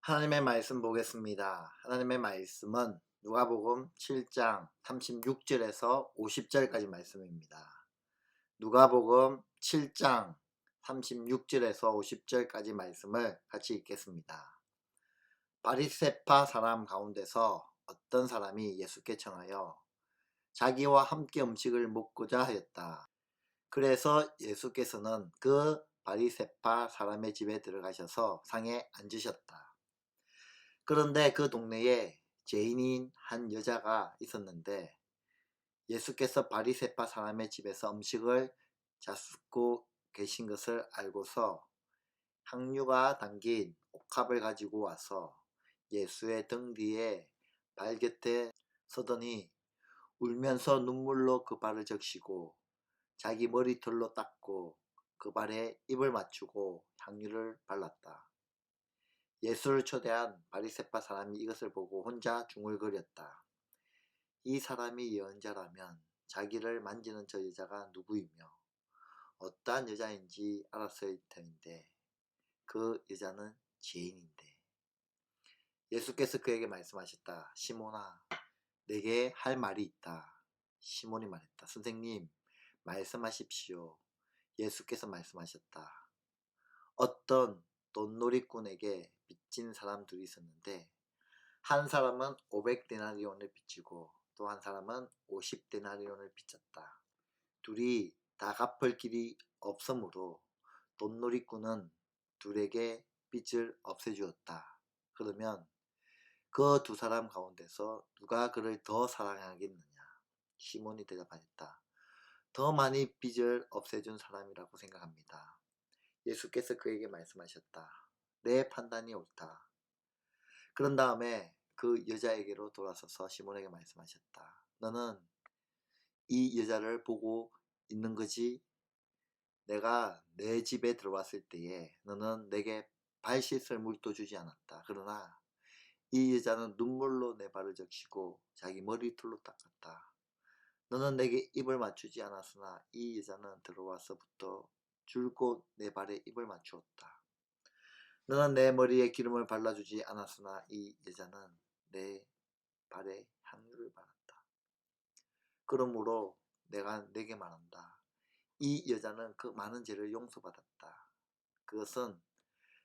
하나님의 말씀 보겠습니다. 하나님의 말씀은 누가복음 7장 36절에서 50절까지 말씀입니다. 누가복음 7장 36절에서 50절까지 말씀을 같이 읽겠습니다. 바리새파 사람 가운데서 어떤 사람이 예수께 청하여 자기와 함께 음식을 먹고자 하였다. 그래서 예수께서는 그 바리새파 사람의 집에 들어가셔서 상에 앉으셨다. 그런데 그 동네에 죄인인 한 여자가 있었는데 예수께서 바리새파 사람의 집에서 음식을 잡수고 계신 것을 알고서 향유가 담긴 옥합을 가지고 와서 예수의 등 뒤에 발 곁에 서더니 울면서 눈물로 그 발을 적시고 자기 머리털로 닦고 그 발에 입을 맞추고 향유를 발랐다. 예수를 초대한 바리새파 사람이 이것을 보고 혼자 중얼거렸다. 이 사람이 예언자라면 자기를 만지는 저 여자가 누구이며 어떠한 여자인지 알았을 터인데 그 여자는 죄인인데. 예수께서 그에게 말씀하셨다. 시몬아, 내게 할 말이 있다. 시몬이 말했다. 선생님, 말씀하십시오. 예수께서 말씀하셨다. 어떤 돈놀이꾼에게 빚진 사람들이 있었는데 한 사람은 500데나리온을 빚지고 또 한 사람은 50데나리온을 빚졌다. 둘이 다 갚을 길이 없으므로 돈놀이꾼은 둘에게 빚을 없애주었다. 그러면 그 두 사람 가운데서 누가 그를 더 사랑하겠느냐? 시몬이 대답하였다. 더 많이 빚을 없애준 사람이라고 생각합니다. 예수께서 그에게 말씀하셨다. 내 판단이 옳다. 그런 다음에 그 여자에게로 돌아서서 시몬에게 말씀하셨다. 너는 이 여자를 보고 있는 거지? 내가 내 집에 들어왔을 때에 너는 내게 발 씻을 물도 주지 않았다. 그러나 이 여자는 눈물로 내 발을 적시고 자기 머리털로 닦았다. 너는 내게 입을 맞추지 않았으나 이 여자는 들어와서부터 줄곧 내 발에 입을 맞추었다. 너는 내 머리에 기름을 발라주지 않았으나 이 여자는 내 발에 향유를 발랐다. 그러므로 내가 네게 말한다. 이 여자는 그 많은 죄를 용서받았다. 그것은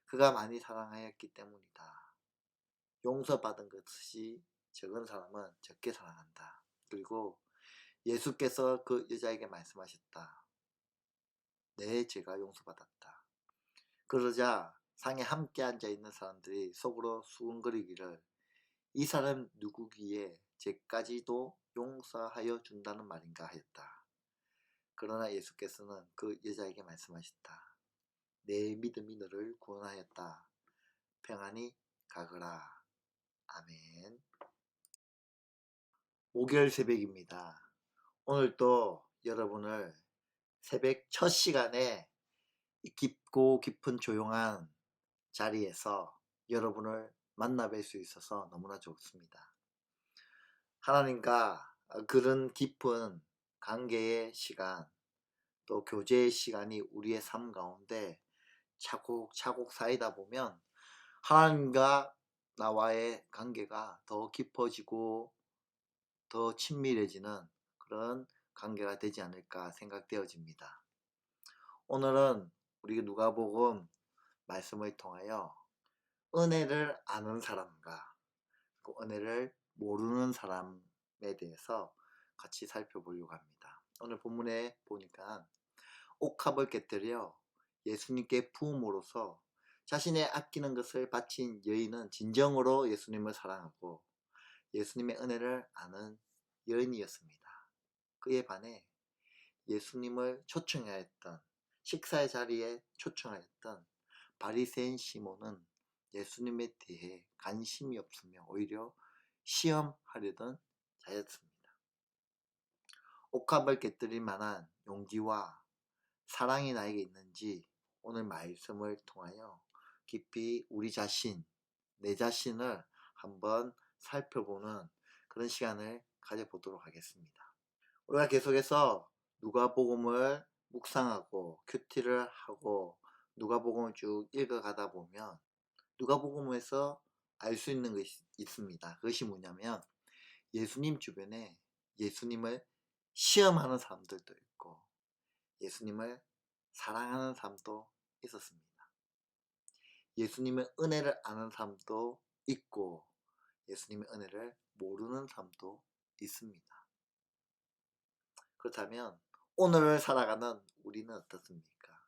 그가 많이 사랑하였기 때문이다. 용서받은 것이 적은 사람은 적게 사랑한다. 그리고 예수께서 그 여자에게 말씀하셨다. 내 죄가 용서받았다. 그러자 상에 함께 앉아있는 사람들이 속으로 수군거리기를 이 사람 누구기에 죄까지도 용서하여 준다는 말인가 하였다. 그러나 예수께서는 그 여자에게 말씀하셨다. 내 믿음이 너를 구원하였다. 평안히 가거라. 아멘. 목요일 새벽입니다. 오늘 또 여러분을 새벽 첫 시간에 깊고 깊은 조용한 자리에서 여러분을 만나 뵐 수 있어서 너무나 좋습니다. 하나님과 그런 깊은 관계의 시간, 또 교제의 시간이 우리의 삶 가운데 차곡차곡 쌓이다 보면 하나님과 나와의 관계가 더 깊어지고 더 친밀해지는 그런 관계가 되지 않을까 생각되어집니다. 오늘은 우리 누가복음 말씀을 통하여 은혜를 아는 사람과 그 은혜를 모르는 사람에 대해서 같이 살펴보려고 합니다. 오늘 본문에 보니까 옥합을 깨뜨려 예수님께 부음으로써 자신의 아끼는 것을 바친 여인은 진정으로 예수님을 사랑하고 예수님의 은혜를 아는 여인이었습니다. 그에 반해 예수님을 초청하였던 식사의 자리에 초청하였던 바리새인 시몬은 예수님에 대해 관심이 없으며 오히려 시험하려던 자였습니다. 옥합을 깨뜨릴 만한 용기와 사랑이 나에게 있는지 오늘 말씀을 통하여 깊이 우리 자신, 내 자신을 한번 살펴보는 그런 시간을 가져보도록 하겠습니다. 우리가 계속해서 누가복음을 묵상하고 큐티를 하고 누가복음을 쭉 읽어가다 보면 누가복음에서 알 수 있는 것이 있습니다. 그것이 뭐냐면 예수님 주변에 예수님을 시험하는 사람들도 있고 예수님을 사랑하는 사람도 있었습니다. 예수님의 은혜를 아는 사람도 있고 예수님의 은혜를 모르는 사람도 있습니다. 그렇다면 오늘을 살아가는 우리는 어떻습니까?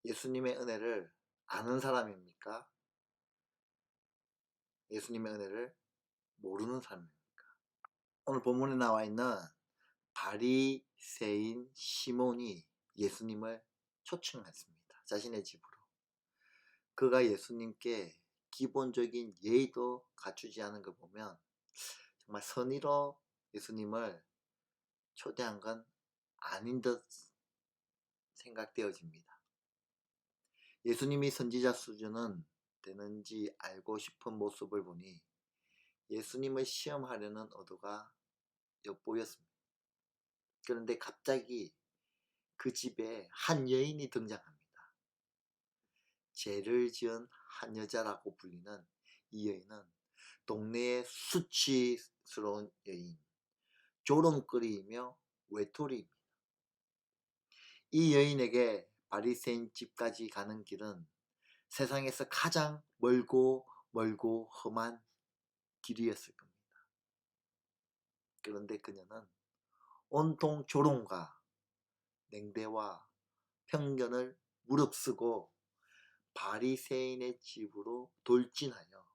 예수님의 은혜를 아는 사람입니까? 예수님의 은혜를 모르는 사람입니까? 오늘 본문에 나와 있는 바리새인 시몬이 예수님을 초청했습니다. 자신의 집으로. 그가 예수님께 기본적인 예의도 갖추지 않은 걸 보면 정말 선의로 예수님을 초대한 건 아닌 듯 생각되어집니다. 예수님이 선지자 수준은 되는지 알고 싶은 모습을 보니 예수님을 시험하려는 의도가 엿보였습니다. 그런데 갑자기 그 집에 한 여인이 등장합니다. 죄를 지은 한 여자라고 불리는 이 여인은 동네의 수치스러운 여인, 조롱거리이며 외톨이입니다. 이 여인에게 바리새인 집까지 가는 길은 세상에서 가장 멀고 험한 길이었을 겁니다. 그런데 그녀는 온통 조롱과 냉대와 편견을 무릅쓰고 바리새인의 집으로 돌진하여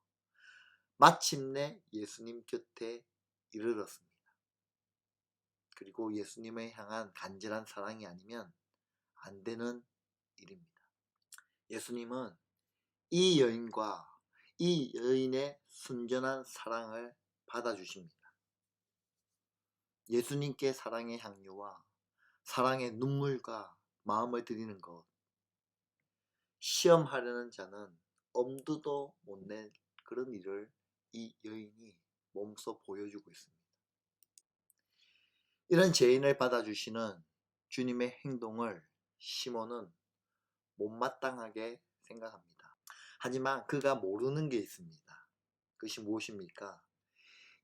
마침내 예수님 곁에 이르렀습니다. 그리고 예수님을 향한 간절한 사랑이 아니면 안 되는 일입니다. 예수님은 이 여인과 이 여인의 순전한 사랑을 받아주십니다. 예수님께 사랑의 향유와 사랑의 눈물과 마음을 드리는 것, 시험하려는 자는 엄두도 못 낼 그런 일을 이 여인이 몸소 보여주고 있습니다. 이런 죄인을 받아주시는 주님의 행동을 시몬은 못마땅하게 생각합니다. 하지만 그가 모르는 게 있습니다. 그것이 무엇입니까?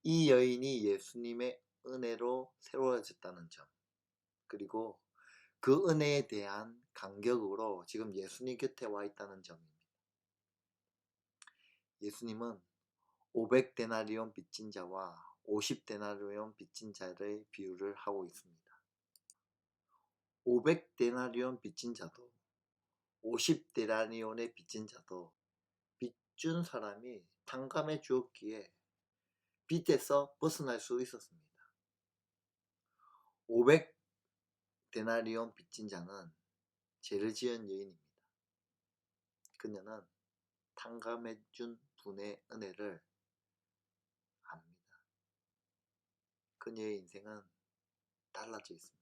이 여인이 예수님의 은혜로 새로워졌다는 점, 그리고 그 은혜에 대한 감격으로 지금 예수님 곁에 와 있다는 점입니다. 예수님은 500데나리온 빚진 자와 50데나리온 빚진 자의 비유를 하고 있습니다. 500데나리온 빚진 자도 50데나리온의 빚진 자도 빚준 사람이 탕감해 주었기에 빚에서 벗어날 수 있었습니다. 500데나리온 빚진 자는 죄를 지은 여인입니다. 그녀는 탕감해 준 분의 은혜를 압니다. 그녀의 인생은 달라져 있습니다.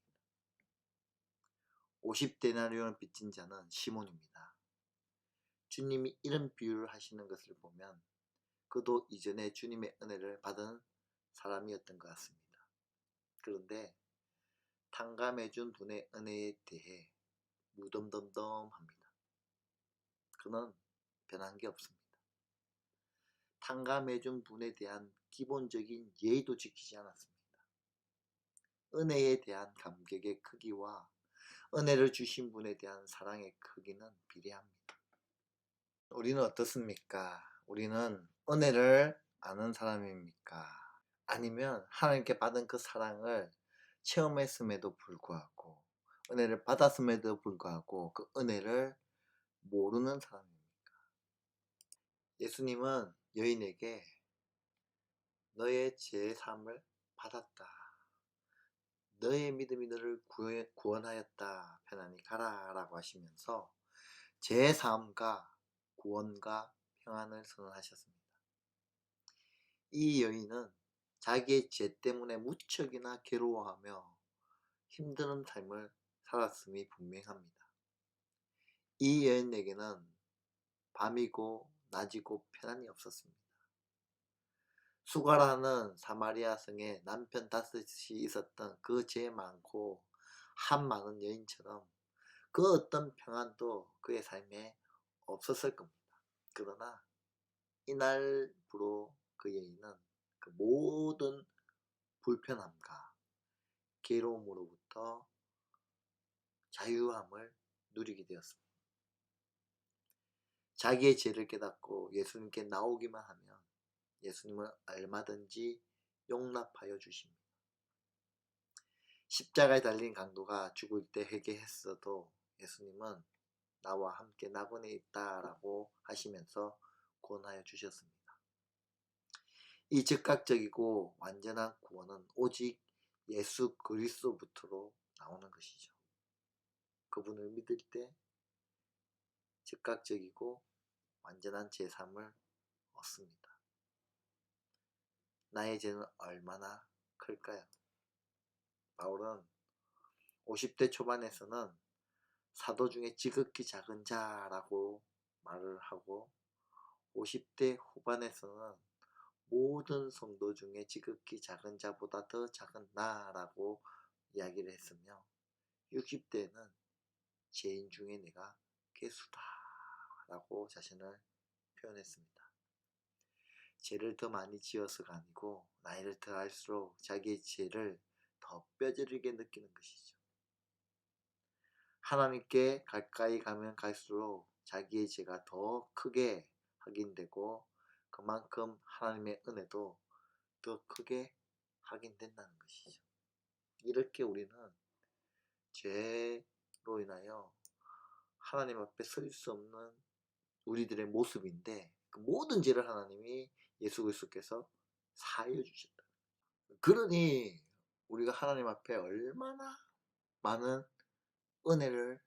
50데나리온 빚진 자는 시몬입니다. 주님이 이런 비유를 하시는 것을 보면 그도 이전에 주님의 은혜를 받은 사람이었던 것 같습니다. 그런데 탕감해준 분의 은혜에 대해 무덤덤덤합니다. 그는 변한 게 없습니다. 탕감해준 분에 대한 기본적인 예의도 지키지 않았습니다. 은혜에 대한 감격의 크기와 은혜를 주신 분에 대한 사랑의 크기는 비례합니다. 우리는 어떻습니까? 우리는 은혜를 아는 사람입니까? 아니면 하나님께 받은 그 사랑을 체험했음에도 불구하고 은혜를 받았음에도 불구하고 그 은혜를 모르는 사람입니까? 예수님은 여인에게 너의 죄 사함을 받았다. 너의 믿음이 너를 구원하였다. 편안히 가라 라고 하시면서 죄 사함과 구원과 평안을 선언하셨습니다. 이 여인은 자기의 죄 때문에 무척이나 괴로워하며 힘든 삶을 살았음이 분명합니다. 이 여인에게는 밤이고 낮이고 편안이 없었습니다. 수가라는 사마리아 성에 남편 5이 있었던 그 죄 많고 한 많은 여인처럼 그 어떤 평안도 그의 삶에 없었을 겁니다. 그러나 이날부로 그 여인은 그 모든 불편함과 괴로움으로부터 자유함을 누리게 되었습니다. 자기의 죄를 깨닫고 예수님께 나오기만 하면 예수님은 얼마든지 용납하여 주십니다. 십자가에 달린 강도가 죽을 때 회개했어도 예수님은 나와 함께 낙원에 있다라고 하시면서 권하여 주셨습니다. 이 즉각적이고 완전한 구원은 오직 예수 그리스도부터로 나오는 것이죠. 그분을 믿을 때 즉각적이고 완전한 제삼을 얻습니다. 나의 죄는 얼마나 클까요? 바울은 50대 초반에서는 사도 중에 지극히 작은 자라고 말을 하고 50대 후반에서는 모든 성도 중에 지극히 작은 자보다 더 작은 나라고 이야기를 했으며 60대에는 죄인 중에 내가 괴수다 라고 자신을 표현했습니다. 죄를 더 많이 지어서가 아니고 나이를 더 할수록 자기의 죄를 더 뼈저리게 느끼는 것이죠. 하나님께 가까이 가면 갈수록 자기의 죄가 더 크게 확인되고 그만큼 하나님의 은혜도 더 크게 확인된다는 것이죠. 이렇게 우리는 죄로 인하여 하나님 앞에 설 수 없는 우리들의 모습인데 그 모든 죄를 하나님이 예수 그리스도께서 사하여 주셨다. 그러니 우리가 하나님 앞에 얼마나 많은 은혜를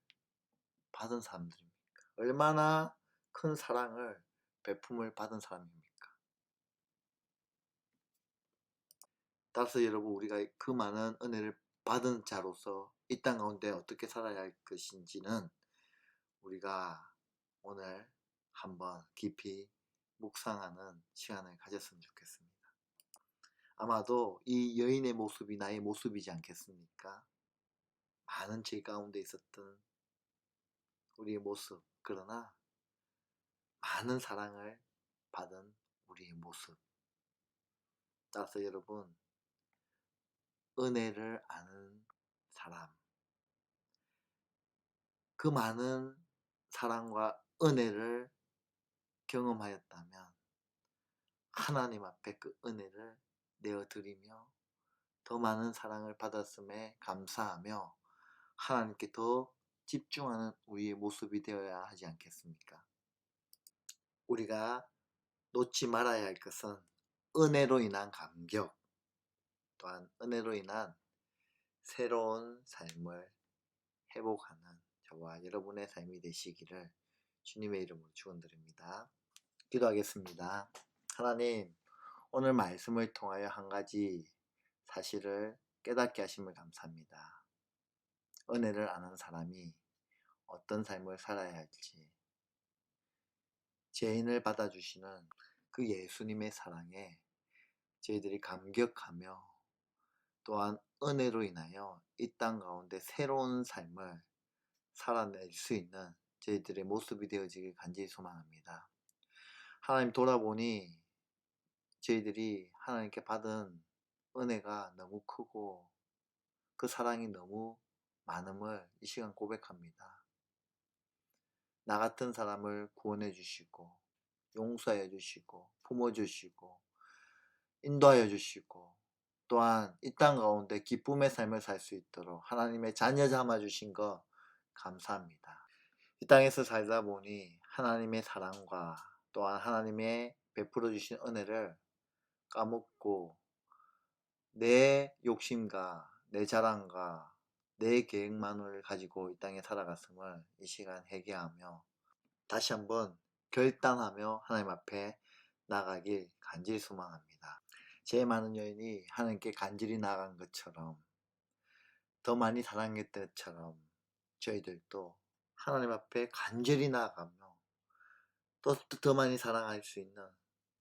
받은 사람들입니까? 얼마나 큰 사랑을 베품을 받은 사람입니까? 따라서 여러분 우리가 그 많은 은혜를 받은 자로서 이 땅 가운데 어떻게 살아야 할 것인지는 우리가 오늘 한번 깊이 묵상하는 시간을 가졌으면 좋겠습니다. 아마도 이 여인의 모습이 나의 모습이지 않겠습니까? 많은 죄 가운데 있었던 우리의 모습, 그러나 많은 사랑을 받은 우리의 모습. 따라서 여러분, 은혜를 아는 사람, 그 많은 사랑과 은혜를 경험하였다면 하나님 앞에 그 은혜를 내어드리며 더 많은 사랑을 받았음에 감사하며 하나님께 더 집중하는 우리의 모습이 되어야 하지 않겠습니까? 우리가 놓지 말아야 할 것은 은혜로 인한 감격, 또한 은혜로 인한 새로운 삶을 회복하는 저와 여러분의 삶이 되시기를 주님의 이름으로 축원드립니다. 기도하겠습니다. 하나님, 오늘 말씀을 통하여 한 가지 사실을 깨닫게 하심을 감사합니다. 은혜를 아는 사람이 어떤 삶을 살아야 할지, 죄인을 받아주시는 그 예수님의 사랑에 저희들이 감격하며 또한 은혜로 인하여 이 땅 가운데 새로운 삶을 살아낼 수 있는 저희들의 모습이 되어지길 간절히 소망합니다. 하나님 돌아보니 저희들이 하나님께 받은 은혜가 너무 크고 그 사랑이 너무 많음을 이 시간 고백합니다. 나 같은 사람을 구원해 주시고 용서해 주시고 품어 주시고 인도하여 주시고 또한 이 땅 가운데 기쁨의 삶을 살 수 있도록 하나님의 자녀 삼아 주신 것 감사합니다. 이 땅에서 살다 보니 하나님의 사랑과 또한 하나님의 베풀어 주신 은혜를 까먹고 내 욕심과 내 자랑과 내 계획만을 가지고 이 땅에 살아갔음을 이 시간 회개하며 다시 한번 결단하며 하나님 앞에 나가길 간절히 소망합니다. 제 많은 여인이 하나님께 간절히 나간 것처럼 더 많이 사랑했던 것처럼 저희들도 하나님 앞에 간절히 나아가며 또 더 많이 사랑할 수 있는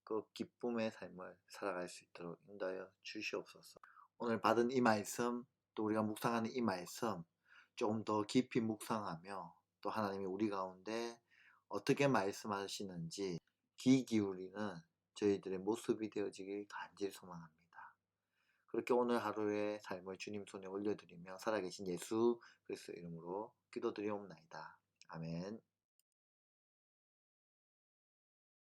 그 기쁨의 삶을 살아갈 수 있도록 인도하여 주시옵소서. 오늘 받은 이 말씀 또 우리가 묵상하는 이 말씀 조금 더 깊이 묵상하며 또 하나님이 우리 가운데 어떻게 말씀하시는지 귀 기울이는 저희들의 모습이 되어지길 간절히 소망합니다. 그렇게 오늘 하루의 삶을 주님 손에 올려드리며 살아계신 예수 그리스도 이름으로 기도드리옵나이다. 아멘.